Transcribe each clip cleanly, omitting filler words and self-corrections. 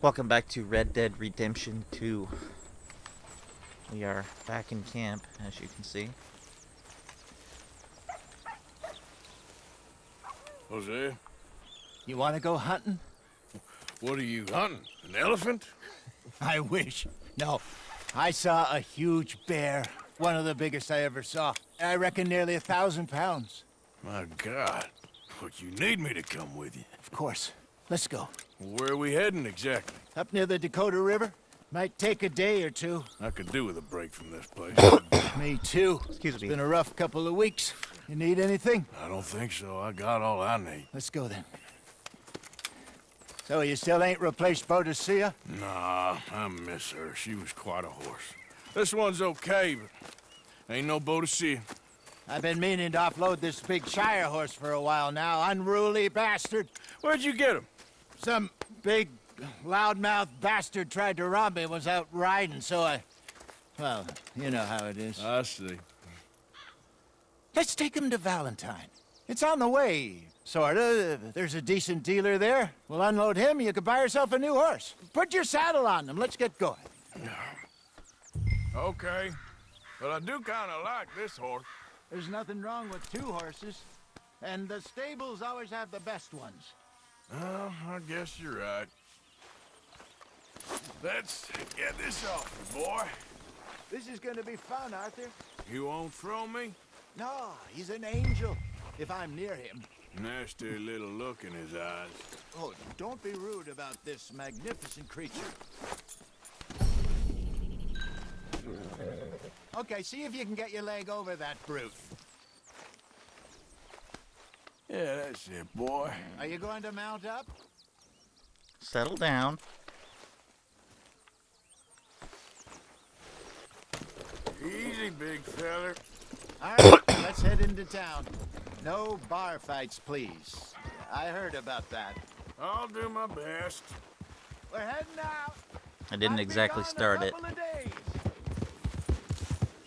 Welcome back to Red Dead Redemption 2. We are back in camp, as you can see. Hosea, You want to go hunting? what are you hunting? An elephant? I wish. No. I saw a huge bear. One of the biggest I ever saw. I reckon nearly 1,000 pounds. My God. But you need me to come with you. Of course. Let's go. Where are we heading exactly? Up near the Dakota River. Might take a day or two. I could do with a break from this place. Me too. Excuse It's me. been a rough couple of weeks. You need anything? I don't think so. I got all I need. Let's go then. So you still ain't replaced Hosea? Nah, I miss her. She was quite a horse. This one's okay, but ain't no boat to see. I've been meaning to offload this big Shire horse for a while now. Unruly bastard. Where'd you get him? Some big, loudmouth bastard tried to rob me and was out riding, so I... Well, you know how it is. I see. Let's take him to Valentine. It's on the way, sorta. There's a decent dealer there. We'll unload him, you could buy yourself a new horse. Put your saddle on him, let's get going. Okay. But I do kind of like this horse. There's nothing wrong with two horses. And the stables always have the best ones. Well, I guess you're right. Let's get this off, boy. This is gonna be fun, Arthur. You won't throw me? No, he's an angel, if I'm near him. Nasty little look in his eyes. Oh, don't be rude about this magnificent creature. Okay, see if you can get your leg over that brute. Yeah, that's it, boy. Are you going to mount up? Settle down. Easy, big feller. All right, let's head into town. No bar fights, please. I heard about that. I'll do my best. We're heading out. I didn't exactly start it.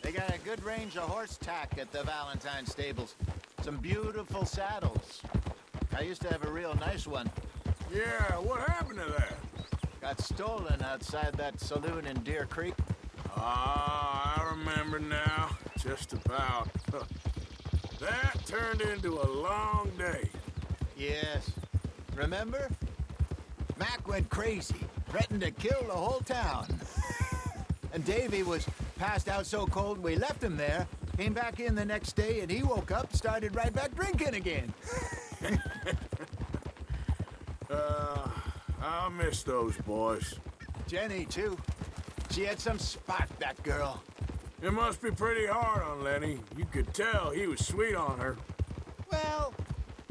They got a good range of horse tack at the Valentine stables. Some beautiful saddles. I used to have a real nice one. Yeah, what happened to that? Got stolen outside that saloon in Deer Creek. Ah, I remember now. Just about. That turned into a long day. Yes. Remember? Mac went crazy, threatened to kill the whole town. And Davy was passed out so cold we left him there, came back in the next day, and he woke up, started right back drinking again. I'll miss those boys. Jenny, too. She had some spot, that girl. It must be pretty hard on Lenny. You could tell he was sweet on her. Well,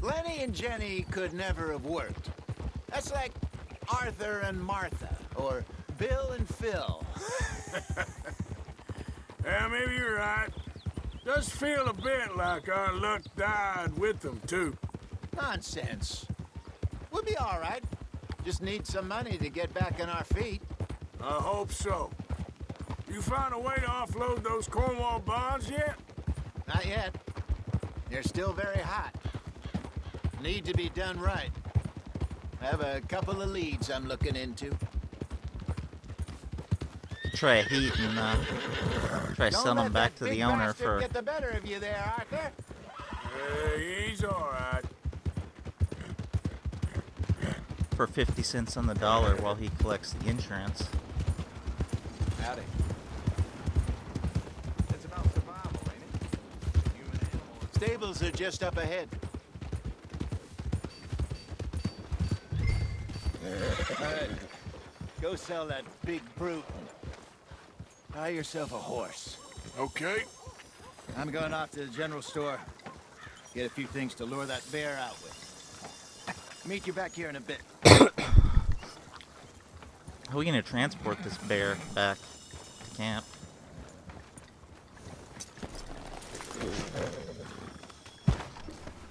Lenny and Jenny could never have worked. That's like Arthur and Martha, or Bill and Phil. Yeah, maybe you're right. Does feel a bit like our luck died with them, too. Nonsense. We'll be all right. Just need some money to get back on our feet. I hope so. You found a way to offload those Cornwall bonds yet? Not yet. They're still very hot. Need to be done right. I have a couple of leads I'm looking into. Try a heat and try selling them back to the owner for Get the better of you there, Arthur. He's all right. 50 cents on the dollar while he collects the insurance. Howdy. It's about survival, ain't it? Human animal. Stables are just up ahead. All right. Go sell that big brute. Buy yourself a horse. Okay. I'm going off to the general store. Get a few things to lure that bear out with. Meet you back here in a bit. How are we going to transport this bear back to camp?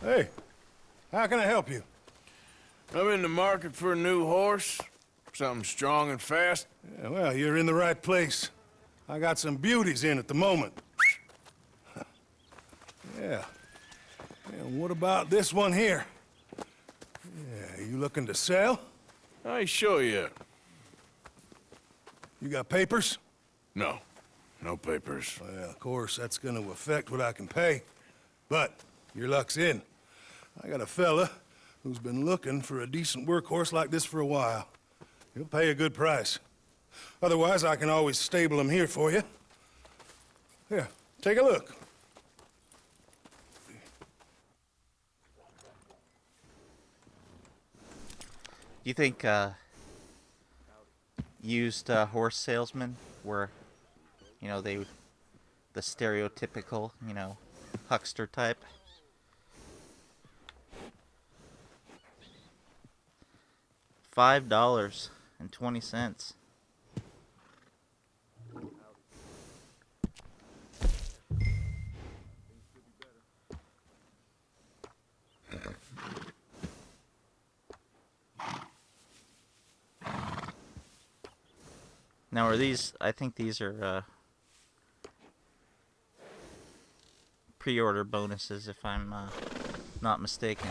Hey, how can I help you? I'm in the market for a new horse. Something strong and fast. Yeah, well, you're in the right place. I got some beauties in at the moment. Yeah. And what about this one here? Yeah, you looking to sell? I show you. You got papers? No. No papers. Well, of course, that's gonna affect what I can pay. But your luck's in. I got a fella who's been looking for a decent workhorse like this for a while. He'll pay a good price. Otherwise, I can always stable him here for you. Here, take a look. Do you think used horse salesmen were, you know, the stereotypical, you know, huckster type? $5.20. Now, are these? I think these are pre-order bonuses, if I'm not mistaken.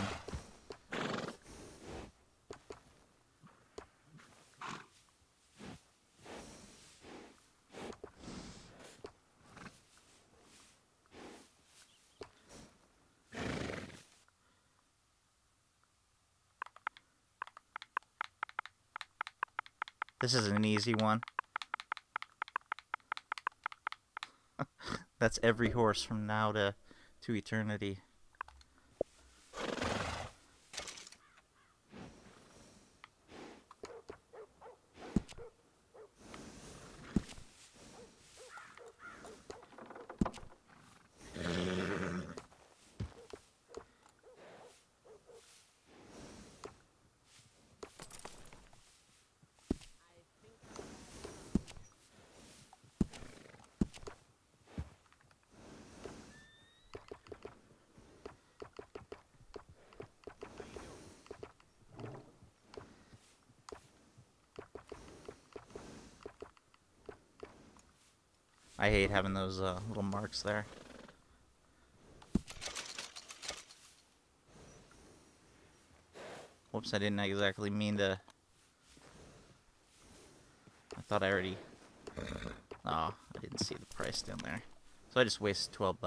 This is an easy one. That's every horse from now to eternity. I hate having those little marks there. Whoops, I didn't exactly mean to. I thought I already. Oh, I didn't see the price down there. So I just wasted $12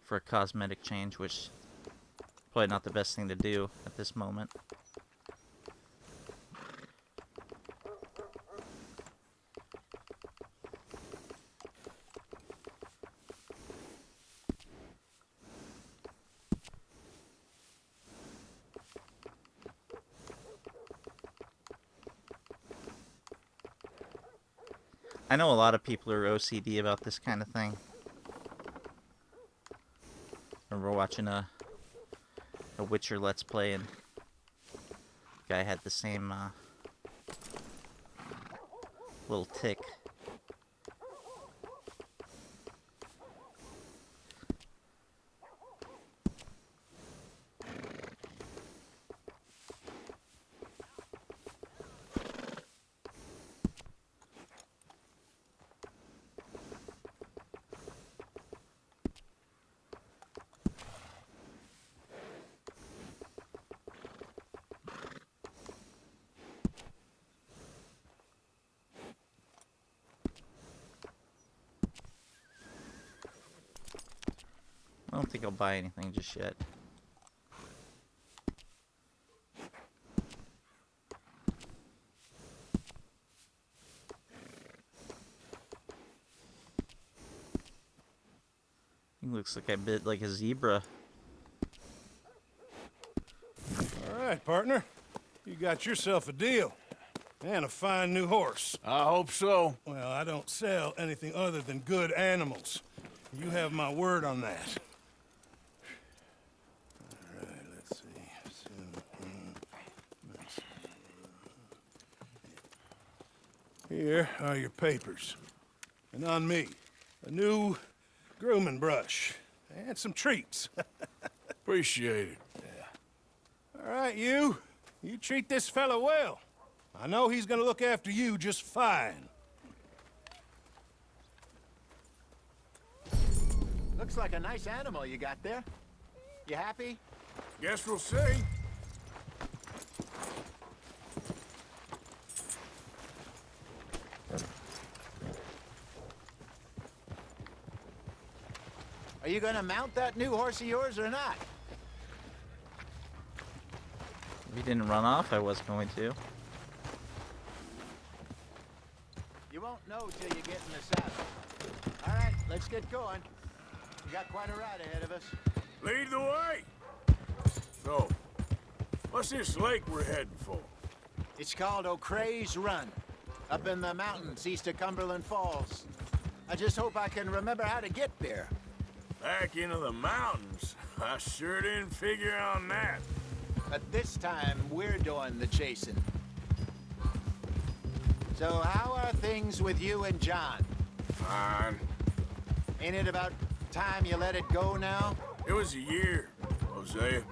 for a cosmetic change, which probably not the best thing to do at this moment. I know a lot of people are OCD about this kind of thing. I remember watching a Witcher Let's Play, and the guy had the same little tick. I don't think I'll buy anything just yet. He looks like a bit like a zebra. All right, partner. You got yourself a deal. And a fine new horse. I hope so. Well, I don't sell anything other than good animals. You have my word on that. All right, let's see. Here are your papers. And on me, a new grooming brush. And some treats. Appreciate it. All right, you. You treat this fella well. I know he's gonna look after you just fine. Looks like a nice animal you got there. You happy? Guess we'll see. you gonna mount that new horse of yours or not? If he didn't run off, I was going to. You won't know till you get in the saddle. All right, let's get going. We got quite a ride ahead of us. Lead the way! So, what's this lake we're heading for? It's called O'Creagh's Run, up in the mountains east of Cumberland Falls. I just hope I can remember how to get there. Back into the mountains? I sure didn't figure on that. But this time, we're doing the chasing. So how are things with you and John? Fine. Ain't it about time you let it go now? It was a year, Hosea.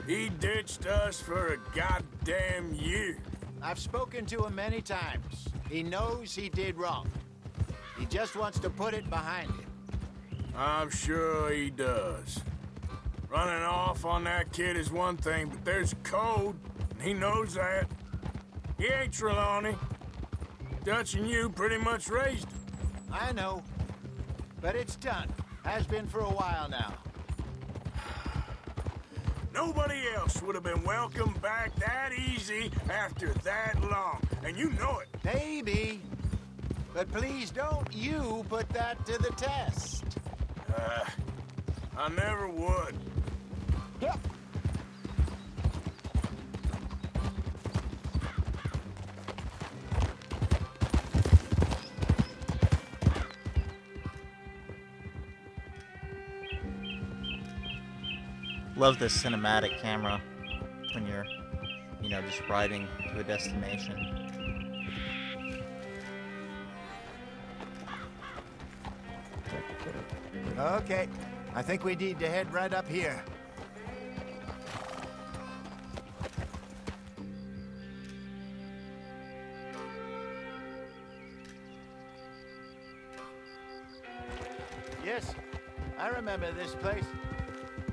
He ditched us for a goddamn year. I've spoken to him many times. He knows he did wrong. He just wants to put it behind him. I'm sure he does. Running off on that kid is one thing, but there's a code, and he knows that. He ain't Trelawney. Dutch and you pretty much raised him. I know. But it's done. Has been for a while now. Nobody else would have been welcomed back that easy after that long, and you know it. Maybe. But please don't you put that to the test. I never would. Yep. Love this cinematic camera when you're, just riding to a destination. Okay. I think we need to head right up here. Yes, I remember this place.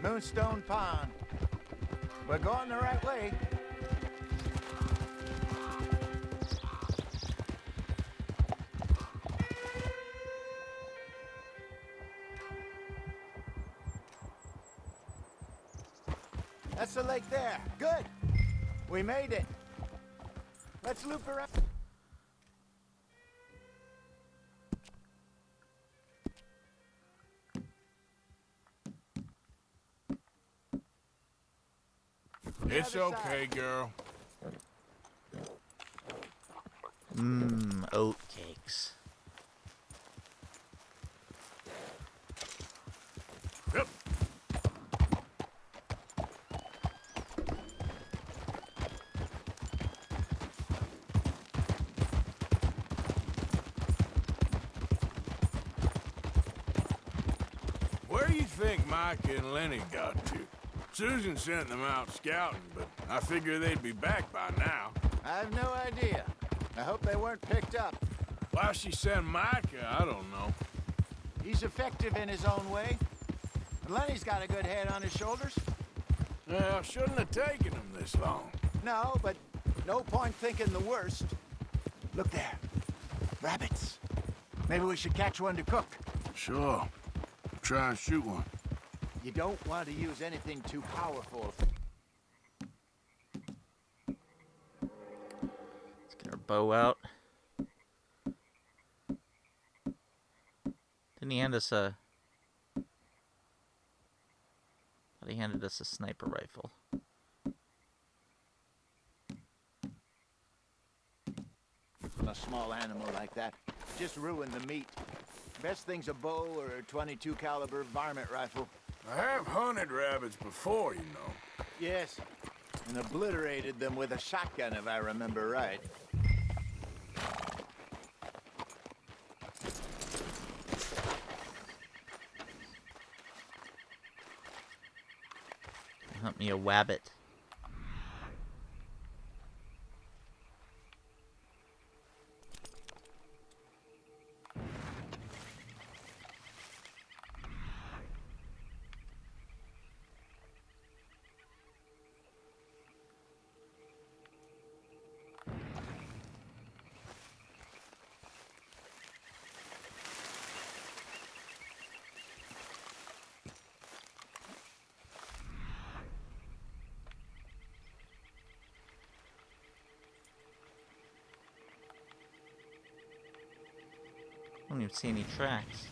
Moonstone Pond. We're going the right way. That's the lake there. Good. We made it. Let's loop around. It's okay, girl. Oat cakes. Yep. Where do you think Mike and Lenny got to? Susan sent them out scouting, but I figure they'd be back by now. I have no idea. I hope they weren't picked up. Why she sent Micah, I don't know. He's effective in his own way. And Lenny's got a good head on his shoulders. Well, shouldn't have taken them this long. No, but no point thinking the worst. Look there. Rabbits. Maybe we should catch one to cook. Sure. Try and shoot one. You don't want to use anything too powerful. Let's get our bow out. Didn't he hand us a... thought he handed us a sniper rifle. A small animal like that just ruined the meat. Best thing's a bow or a .22 caliber varmint rifle. I have hunted rabbits before, you know. Yes, and obliterated them with a shotgun, if I remember right. Hunt me a wabbit. even see any tracks.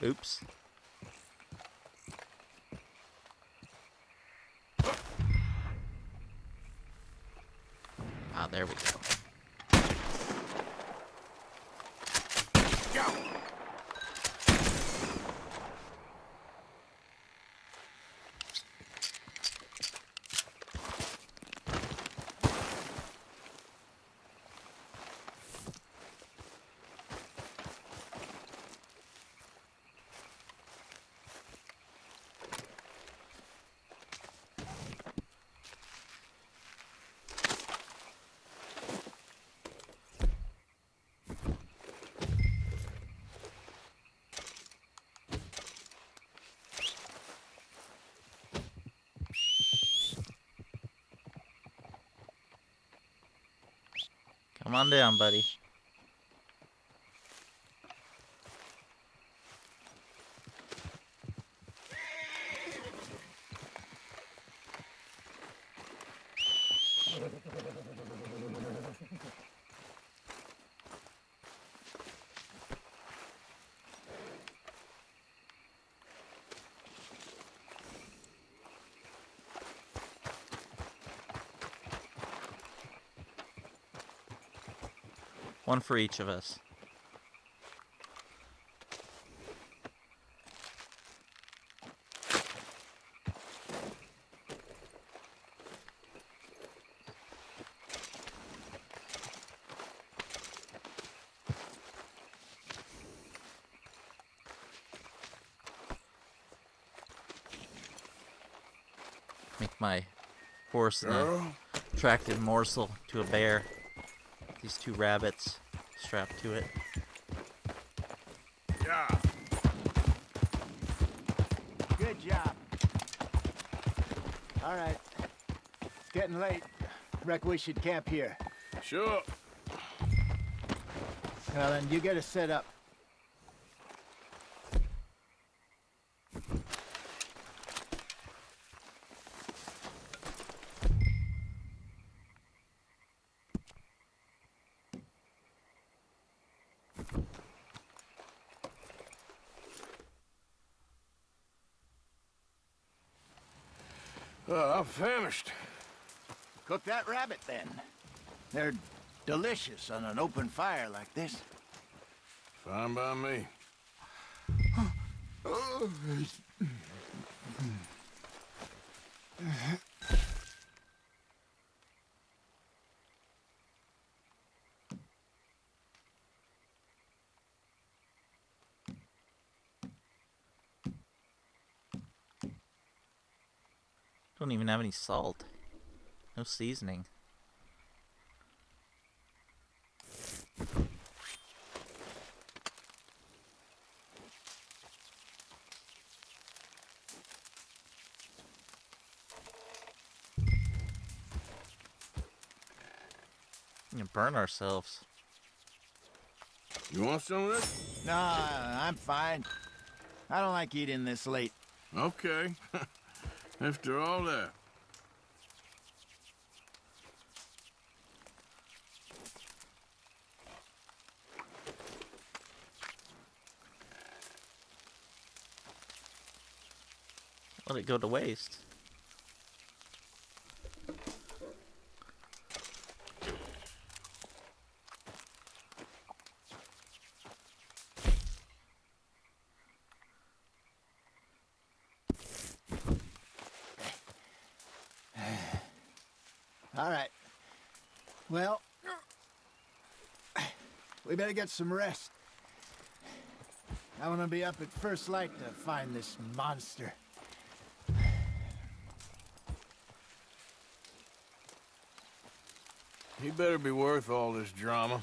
Oops. Ah, there we go. Go! Come on down, buddy. One for each of us. Make my horse an Girl? attractive morsel to a bear. These two rabbits strapped to it. Yeah. Good job. All right. It's getting late. Reckon we should camp here. Sure. Well, then you get us set up. I'm famished. Cook that rabbit, then. They're delicious on an open fire like this. Fine by me. Don't even have any salt. No seasoning. We can burn ourselves. You want some of this? No, I'm fine. I don't like eating this late. Okay. After all that. Let it go to waste. All right. Well, we better get some rest. I want to be up at first light to find this monster. He better be worth all this drama.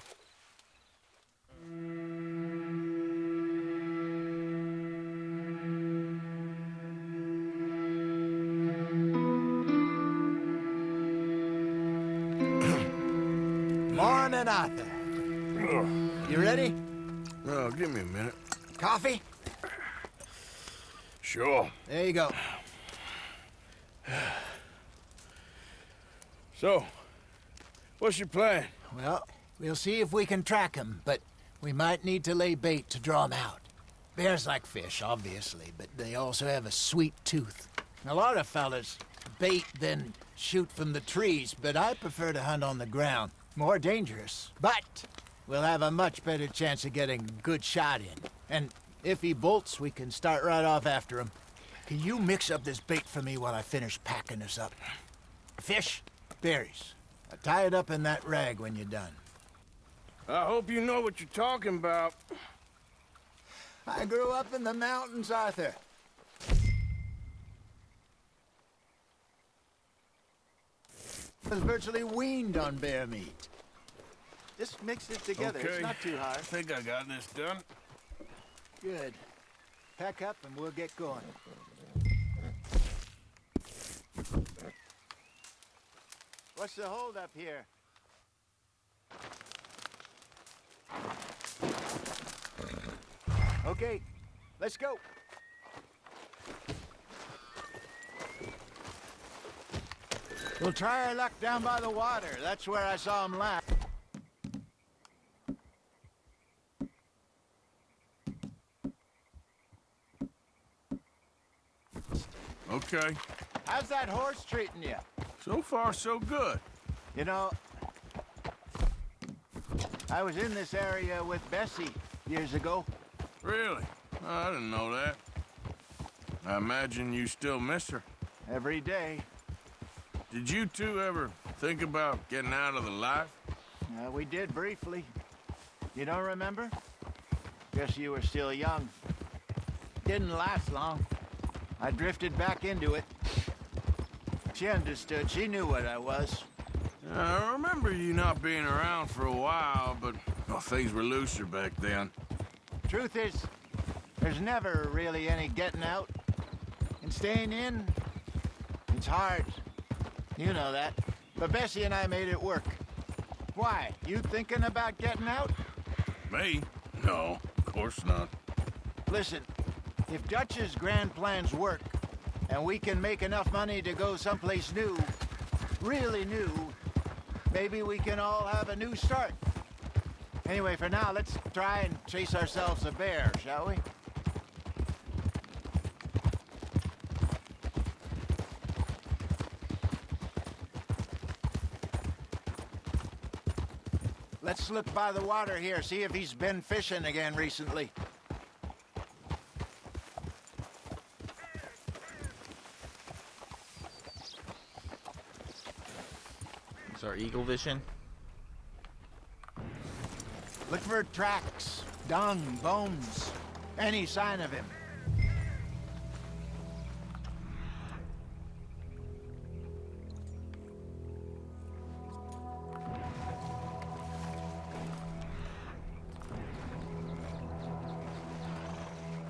then, Arthur. You ready? Oh, give me a minute. Coffee? Sure. There you go. So, what's your plan? Well, we'll see if we can track him, but we might need to lay bait to draw him out. Bears like fish, obviously, but they also have a sweet tooth. A lot of fellas bait, then shoot from the trees, but I prefer to hunt on the ground. More dangerous. But we'll have a much better chance of getting a good shot in. And if he bolts, we can start right off after him. Can you mix up this bait for me while I finish packing this up? Fish, berries. Tie it up in that rag when you're done. I hope you know what you're talking about. I grew up in the mountains, Arthur. I was virtually weaned on bear meat. Just mix it together. Okay. It's not too hard. I think I got this done. Good. Pack up and we'll get going. What's the hold up here? Okay, let's go. We'll try our luck down by the water. That's where I saw him last. Okay. How's that horse treating you? So far, so good. You know, I was in this area with Bessie years ago. Really? Oh, I didn't know that. I imagine you still miss her. Every day. Did you two ever think about getting out of the life? We did briefly. You don't remember? Guess you were still young. Didn't last long. I drifted back into it. She understood. She knew what I was. I remember you not being around for a while, but well, things were looser back then. Truth is, there's never really any getting out. And staying in, it's hard. You know that. But Bessie and I made it work. Why? You thinking about getting out? Me? No, of course not. Listen, if Dutch's grand plans work, and we can make enough money to go someplace new, really new, maybe we can all have a new start. Anyway, for now, let's try and chase ourselves a bear, shall we? Let's look by the water here, see if he's been fishing again recently. Is our eagle vision? Look for tracks, dung, bones, any sign of him.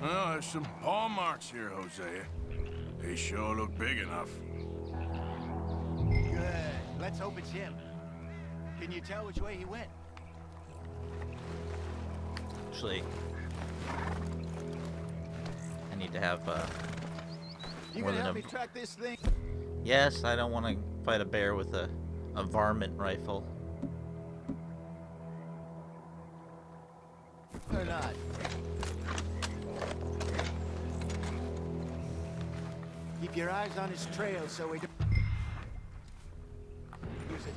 Well, there's some paw marks here, Hosea. They sure look big enough. Good. Let's hope it's him. Can you tell which way he went? Actually, I need to have You more gonna than help a... me track this thing? Yes, I don't want to fight a bear with a varmint rifle. Or not? Keep your eyes on his trail so we don't use it.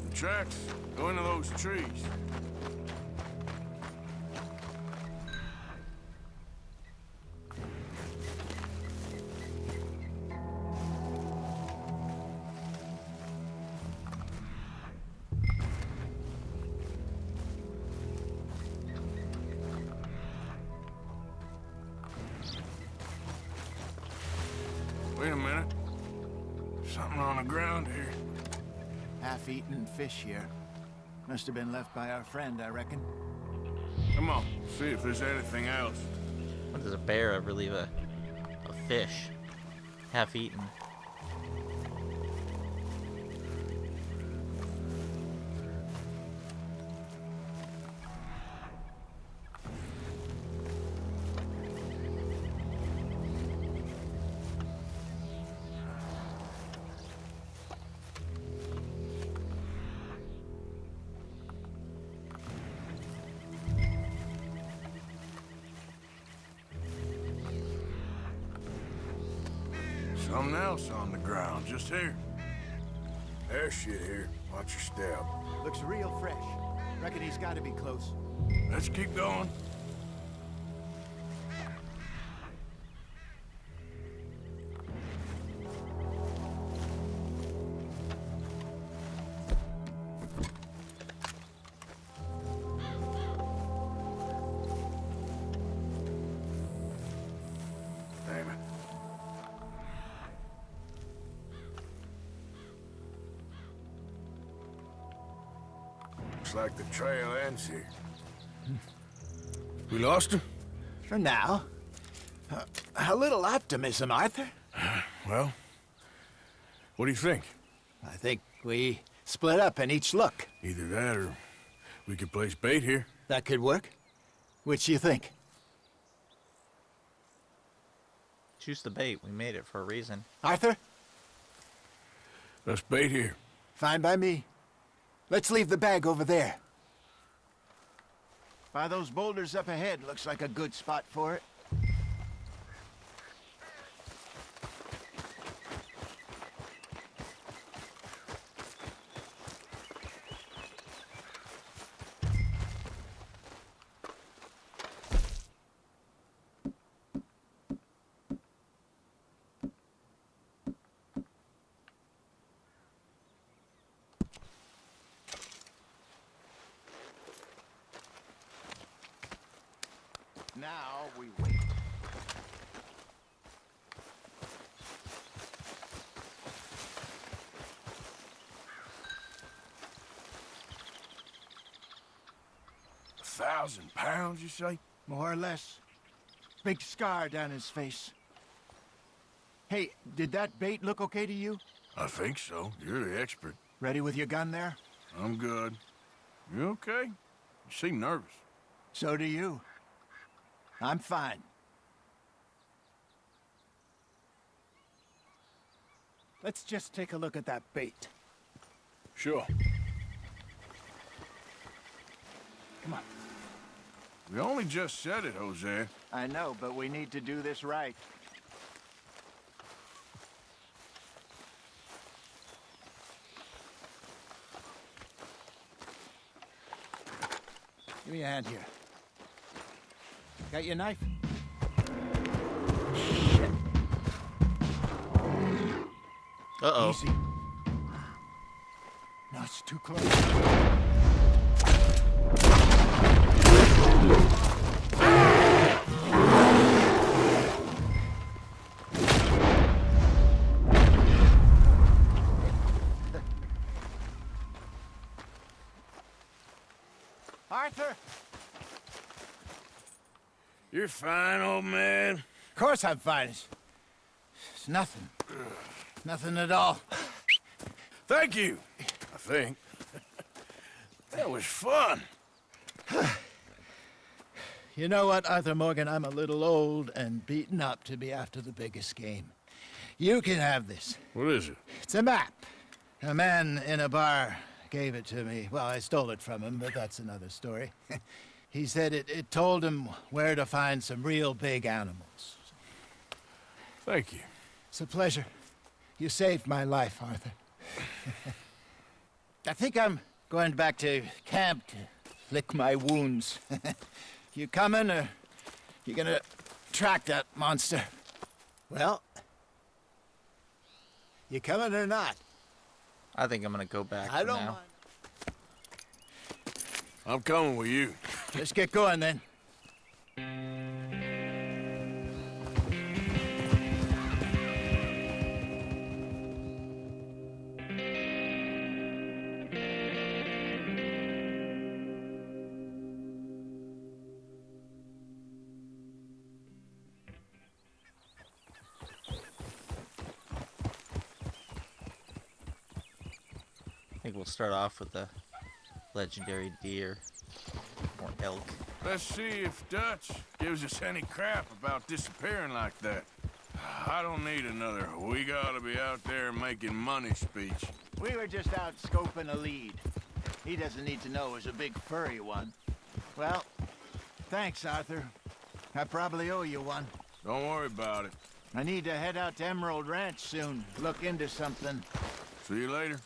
The tracks go into those trees. Wait a minute. Something on the ground here. Half-eaten fish here. Must have been left by our friend, I reckon. Come on, see if there's anything else. When does a bear ever leave a fish half eaten? Something else on the ground, just here. There's shit here. Watch your step. Looks real fresh. Reckon he's got to be close. Let's keep going. Damn it. Looks like the trail ends here. We lost him? For now. A little optimism, Arthur. Well, what do you think? I think we split up and each look. Either that or we could place bait here. That could work. Which do you think? Choose the bait. We made it for a reason. Arthur? Let's bait here. Fine by me. Let's leave the bag over there. By those boulders up ahead, looks like a good spot for it. Now we wait. £1,000, you say? More or less. Big scar down his face. Hey, did that bait look okay to you? I think so. You're the expert. Ready with your gun there? I'm good. You okay? You seem nervous. So do you. I'm fine. Let's just take a look at that bait. Sure. Come on. We only just said it, Hosea. I know, but we need to do this right. Give me a hand here. Got your knife? Shit. Uh-oh. Easy. No, it's too close. Arthur! You're fine, old man. Of course I'm fine. It's nothing. Nothing at all. Thank you, I think. That was fun. You know what, Arthur Morgan? I'm a little old and beaten up to be after the biggest game. You can have this. What is it? It's a map. A man in a bar gave it to me. Well, I stole it from him, but that's another story. He said it told him where to find some real big animals. Thank you. It's a pleasure. You saved my life, Arthur. I think I'm going back to camp to lick my wounds. You coming, or you gonna track that monster? Well, you coming or not? I think I'm gonna go back I for don't now. mind. I'm coming with you. Let's get going then. think we'll start off with the legendary deer or elk. Let's see if Dutch gives us any crap about disappearing like that. I don't need another "we gotta be out there making money" speech. We were just out scoping a lead. He doesn't need to know it was a big furry one. Well, thanks, Arthur. I probably owe you one. Don't worry about it. I need to head out to Emerald Ranch soon, look into something. See you later.